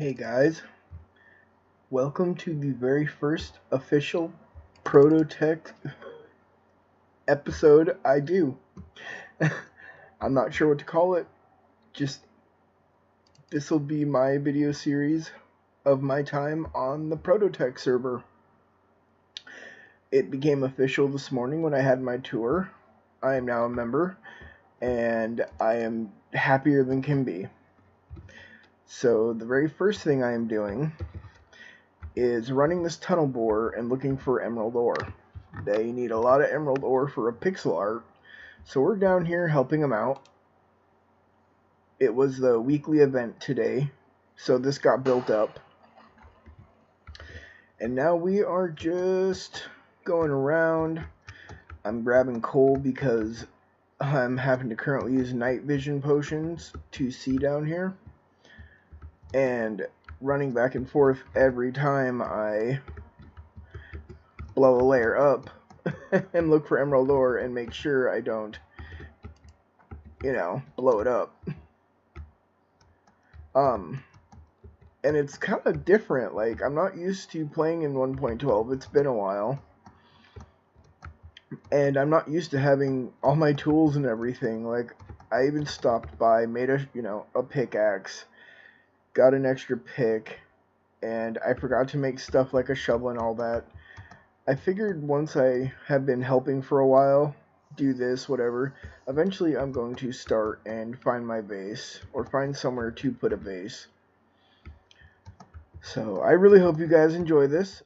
Hey guys, welcome to the very first official ProtoTech episode I do. I'm not sure what to call it, just this will be my video series of my time on the ProtoTech server. It became official this morning when I had my tour. I am now a member, and I am happier than can be. So the very first thing I am doing is running this tunnel borer and looking for emerald ore. They need a lot of emerald ore for a pixel art, so we're down here helping them out. It was the weekly event today, so this got built up. And now we are just going around. I'm grabbing coal because I'm having to currently use night vision potions to see down here. And running back and forth every time I blow a layer up and look for emerald ore and make sure I don't, blow it up. And it's kind of different. Like, I'm not used to playing in 1.12. It's been a while. And I'm not used to having all my tools and everything. Like, I even stopped by, made a pickaxe, got an extra pick, and I forgot to make stuff like a shovel and all that. I figured once I have been helping for a while, do this, whatever, eventually I'm going to start and find my base, or find somewhere to put a base. So I really hope you guys enjoy this.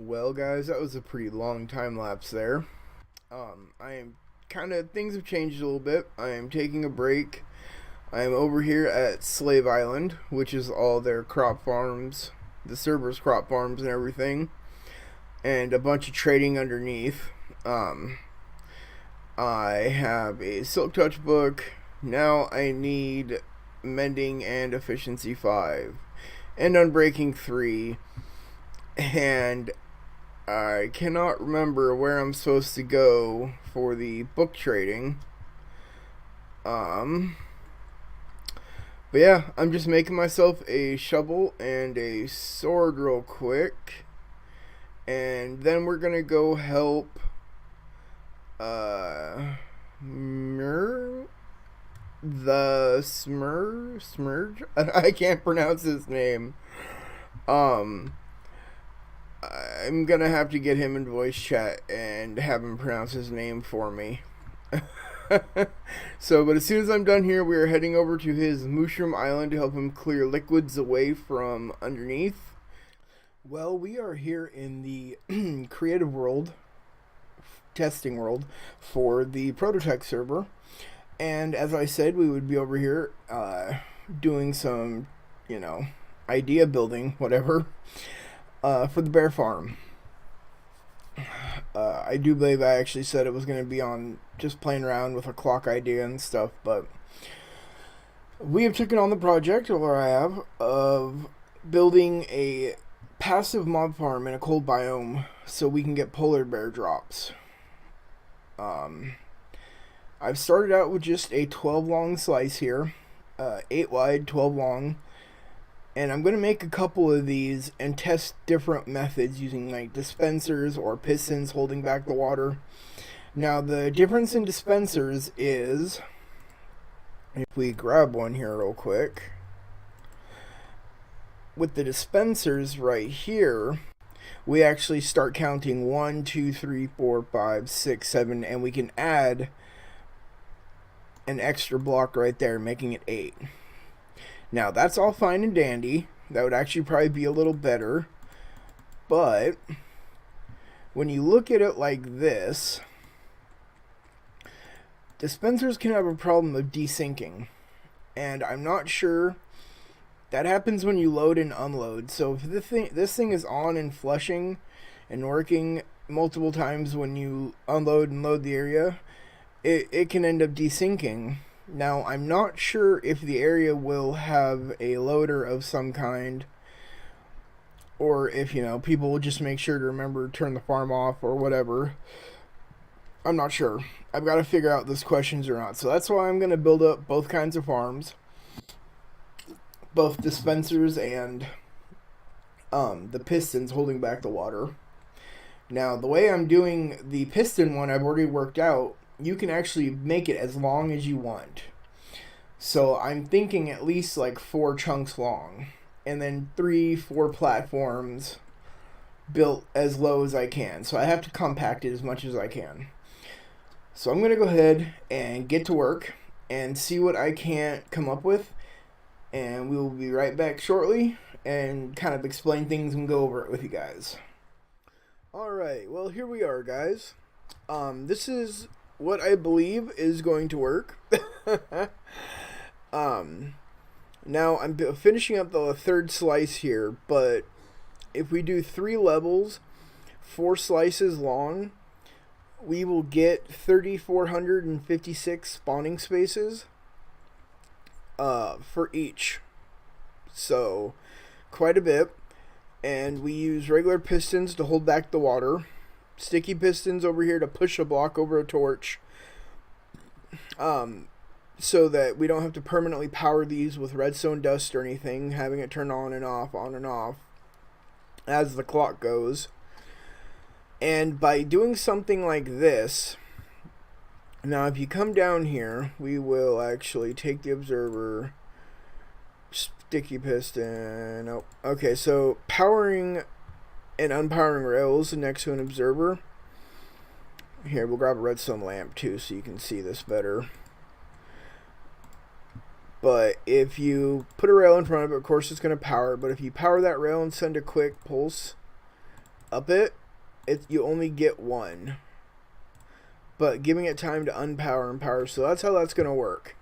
Well, guys, that was a pretty long time lapse there. I am things have changed a little bit. I am taking a break. I am over here at Slave Island, which is all their crop farms, the server's crop farms and everything, and a bunch of trading underneath. I have a Silk Touch book. Now I need Mending and Efficiency 5, and Unbreaking 3, and I cannot remember where I'm supposed to go for the book trading. But yeah, I'm just making myself a shovel and a sword real quick. And then we're gonna go help Smurge? I can't pronounce his name. I'm gonna have to get him in voice chat and have him pronounce his name for me. But as soon as I'm done here, we are heading over to his Mushroom Island to help him clear liquids away from underneath. Well, we are here in the creative world, testing world, for the ProtoTech server. And as I said, we would be over here doing some, idea building, whatever, for the bear farm. I do believe I actually said it was going to be on just playing around with a clock idea and stuff, but we have taken on the project, or I have, of building a passive mob farm in a cold biome so we can get polar bear drops. I've started out with just a 12 long slice here, 8 wide, 12 long. And I'm going to make a couple of these and test different methods using like dispensers or pistons holding back the water. Now the difference in dispensers is, if we grab one here real quick, with the dispensers right here, we actually start counting 1, 2, 3, 4, 5, 6, 7, and we can add an extra block right there, making it 8. Now, that's all fine and dandy. That would actually probably be a little better. But when you look at it like this, dispensers can have a problem of desyncing. And I'm not sure. That happens when you load and unload. So if this thing is on and flushing and working multiple times when you unload and load the area, it can end up desyncing. Now, I'm not sure if the area will have a loader of some kind, or if, people will just make sure to remember to turn the farm off or whatever. I'm not sure. I've got to figure out if those questions or not. So that's why I'm going to build up both kinds of farms, both dispensers and the pistons holding back the water. Now, the way I'm doing the piston one, I've already worked out. You can actually make it as long as you want. So I'm thinking at least like 4 chunks long, and then 3-4 platforms built as low as I can. So I have to compact it as much as I can. So I'm going to go ahead and get to work and see what I can come up with, and we will be right back shortly and kind of explain things and go over it with you guys. Alright, well, here we are, guys. This is what I believe is going to work. Now I'm finishing up the third slice here, but if we do 3 levels, 4 slices long, we will get 3,456 spawning spaces for each. So quite a bit. And we use regular pistons to hold back the water, sticky pistons over here to push a block over a torch, so that we don't have to permanently power these with redstone dust or anything, having it turn on and off as the clock goes. And by doing something like this, now if you come down here, we will actually take the observer, sticky piston, oh, okay, so powering and unpowering rails next to an observer. Here, we'll grab a redstone lamp too so you can see this better. But if you put a rail in front of it, of course it's going to power. But if you power that rail and send a quick pulse up it, you only get one. But giving it time to unpower and power, so that's how that's going to work.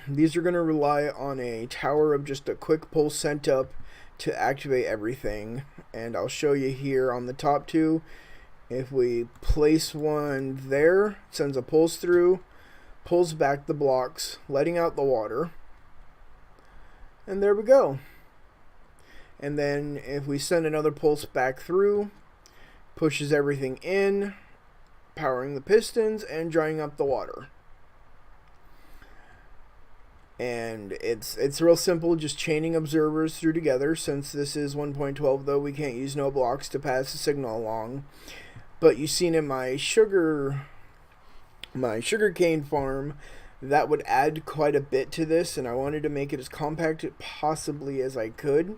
These are going to rely on a tower of just a quick pulse sent up to activate everything. And I'll show you here on the top two. If we place one there, it sends a pulse through, pulls back the blocks, letting out the water. And there we go. And then if we send another pulse back through, pushes everything in, powering the pistons and drying up the water. And it's real simple, just chaining observers through together. Since this is 1.12 though, we can't use no blocks to pass the signal along. But you've seen in my sugar cane farm, that would add quite a bit to this, and I wanted to make it as compact possibly as I could.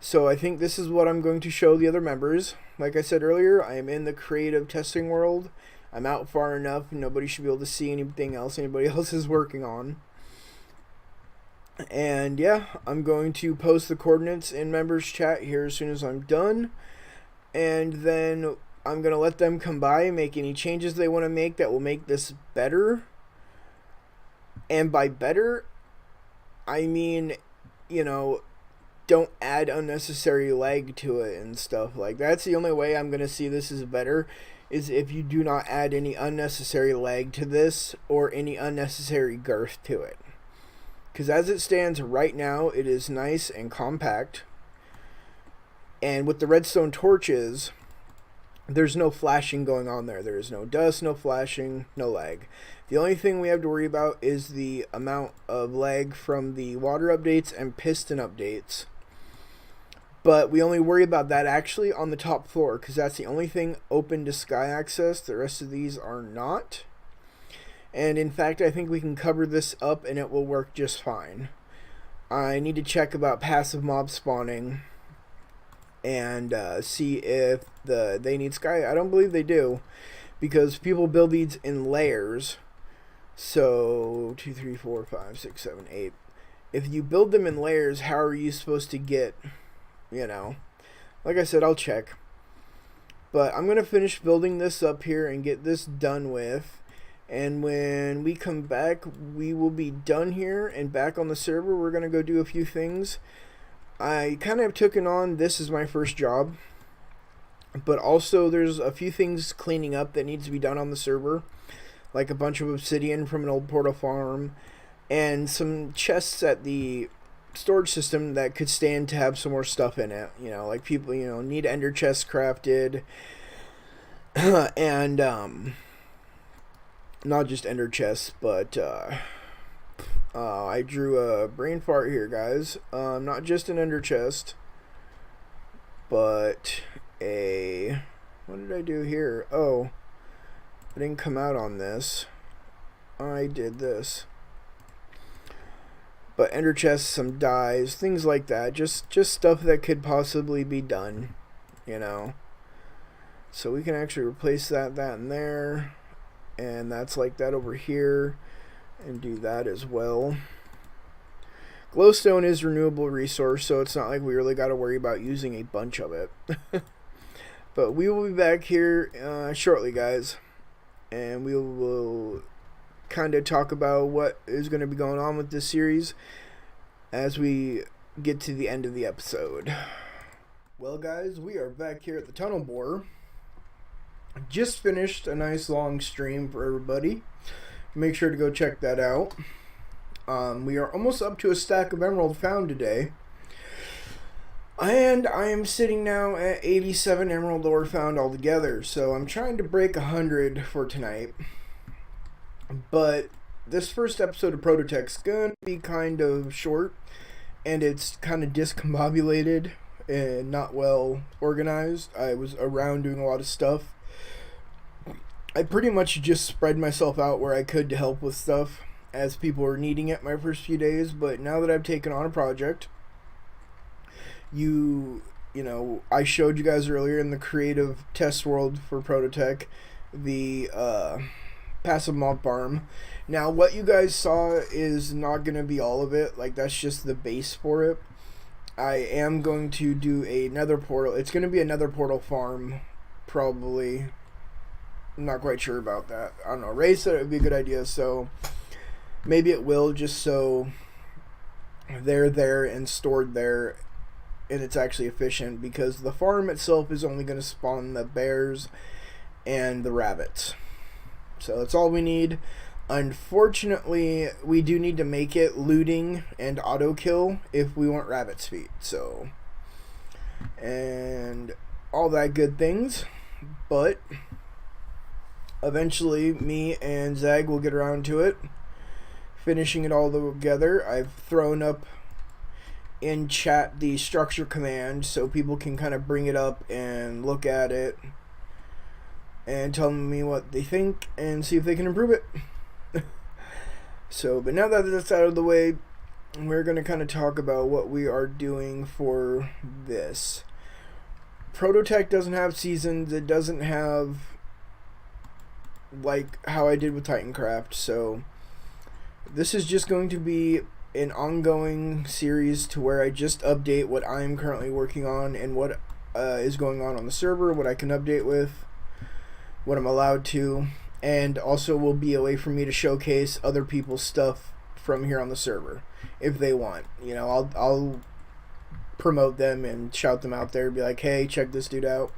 So I think this is what I'm going to show the other members. Like I said earlier, I am in the creative testing world. I'm out far enough, nobody should be able to see anything else anybody else is working on. And yeah, I'm going to post the coordinates in members chat here as soon as I'm done. And then I'm going to let them come by and make any changes they want to make that will make this better. And by better, I mean, you know, don't add unnecessary lag to it and stuff. Like, that's the only way I'm going to see this as better, is if you do not add any unnecessary lag to this or any unnecessary girth to it. Because as it stands right now, it is nice and compact. And with the redstone torches, there's no flashing going on there. There is no dust, no flashing, no lag. The only thing we have to worry about is the amount of lag from the water updates and piston updates. But we only worry about that actually on the top floor, because that's the only thing open to sky access. The rest of these are not. And in fact, I think we can cover this up and it will work just fine. I need to check about passive mob spawning and see if they need sky. I don't believe they do, because people build these in layers. So 2, 3, 4, 5, 6, 7, 8. If you build them in layers, how are you supposed to get, you know? Like I said, I'll check. But I'm going to finish building this up here and get this done with. And when we come back, we will be done here and back on the server. We're going to go do a few things. I kind of taken on this as my first job. But also there's a few things cleaning up that needs to be done on the server. Like a bunch of obsidian from an old portal farm. And some chests at the storage system that could stand to have some more stuff in it. You know, like people, you know, need ender chests crafted. And, not just ender chests, but I drew a brain fart here, guys. Not just an ender chest, but a, what did I do here? Oh, I didn't come out on this. I did this. But ender chests, some dyes, things like that. Just stuff that could possibly be done, you know. So we can actually replace that and there. And that's like that over here, and do that as well. Glowstone is renewable resource, so it's not like we really got to worry about using a bunch of it. But we will be back here shortly, guys, and we will kind of talk about what is going to be going on with this series as we get to the end of the episode. Well, guys, we are back here at the tunnel bore. Just finished a nice long stream for everybody. Make sure to go check that out. We are almost up to a stack of emerald found today. And I am sitting now at 87 emerald ore found altogether. So I'm trying to break 100 for tonight. But this first episode of ProtoTech's going to be kind of short. And it's kind of discombobulated and not well organized. I was around doing a lot of stuff. I pretty much just spread myself out where I could to help with stuff as people were needing it my first few days. But now that I've taken on a project, you know, I showed you guys earlier in the creative test world for ProtoTech the passive mob farm. Now what you guys saw is not going to be all of it. Like, that's just the base for it. I am going to do another portal. It's going to be another portal farm, probably. I'm not quite sure about that. I don't know. Ray said it would be a good idea, so maybe it will, just so they're there and stored there and it's actually efficient, because the farm itself is only going to spawn the bears and the rabbits. So that's all we need. Unfortunately, we do need to make it looting and auto kill if we want rabbit's feet. So, and all that good things. But eventually, me and Zag will get around to it, finishing it all together. I've thrown up in chat the structure command so people can kind of bring it up and look at it and tell me what they think and see if they can improve it. So, but now that that's out of the way, we're going to kind of talk about what we are doing for this. ProtoTech doesn't have seasons. It doesn't have like how I did with Titancraft. So this is just going to be an ongoing series to where I just update what I'm currently working on and what is going on the server, what I can update with, what I'm allowed to, and also will be a way for me to showcase other people's stuff from here on the server if they want. You know, I'll promote them and shout them out there, be like, hey, check this dude out.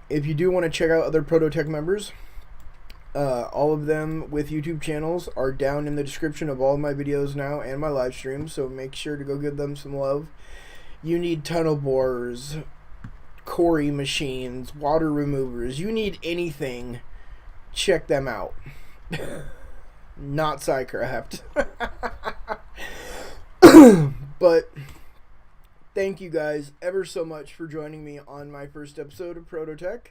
If you do want to check out other ProtoTech members, all of them with YouTube channels are down in the description of all of my videos now and my live streams, so make sure to go give them some love. You need tunnel borers, quarry machines, water removers, you need anything, check them out. Not Psycraft. But thank you guys ever so much for joining me on my first episode of ProtoTech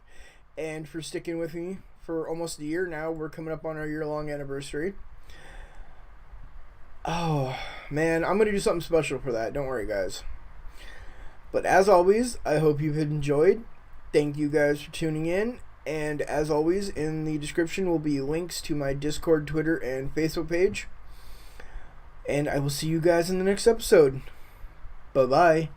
and for sticking with me for almost a year now. We're coming up on our year-long anniversary. Oh, man, I'm going to do something special for that. Don't worry, guys. But as always, I hope you've enjoyed. Thank you guys for tuning in. And as always, in the description will be links to my Discord, Twitter, and Facebook page. And I will see you guys in the next episode. Bye-bye.